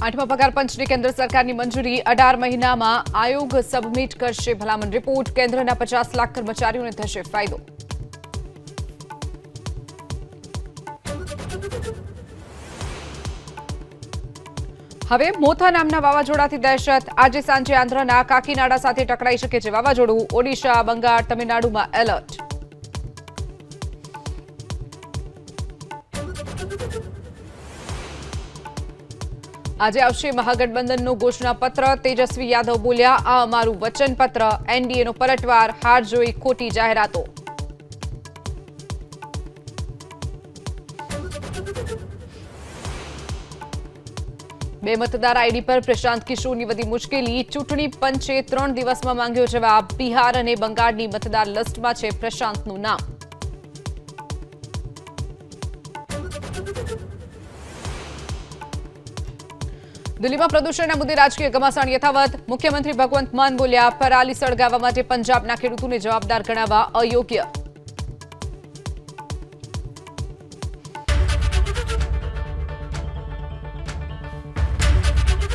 આઠમા પગાર પંચની કેન્દ્ર સરકારની મંજૂરી 18 મહિનામાં આયોગ સબમિટ કરશે ભલામણ રિપોર્ટ કેન્દ્રના 50 લાખ કર્મચારીઓને થશે ફાયદો। હવે મોથા નામના વાવાઝોડાથી દહેશત આજે સાંજે આંધ્રના કાકીનાડા સાથે ટકરાઈ શકે છે વાવાઝોડું ઓડિશા બંગાળ તમિલનાડુમાં એલર્ટ। આજે આવશે મહાગઠબંધનનું ઘોષણાપત્ર તેજસ્વી યાદવ બોલ્યા આ અમારું વચનપત્ર એનડીએનો પલટવાર હાર જોઈ ખોટી જાહેરાતો। બે મતદાર આઈડી પર પ્રશાંત કિશોરની વધી મુશ્કેલી ચૂંટણી પંચે 3 દિવસમાં માંગ્યો જવાબ બિહાર અને બંગાળની મતદાર લિસ્ટમાં છે પ્રશાંતનું નામ। દિલ્હીમાં પ્રદૂષણના મુદ્દે રાજકીય ઘમાસાણ યથાવત મુખ્યમંત્રી ભગવંત માન બોલ્યા પરાલી સળગાવવા માટે પંજાબના ખેડૂતોને જવાબદાર ગણાવવા અયોગ્ય।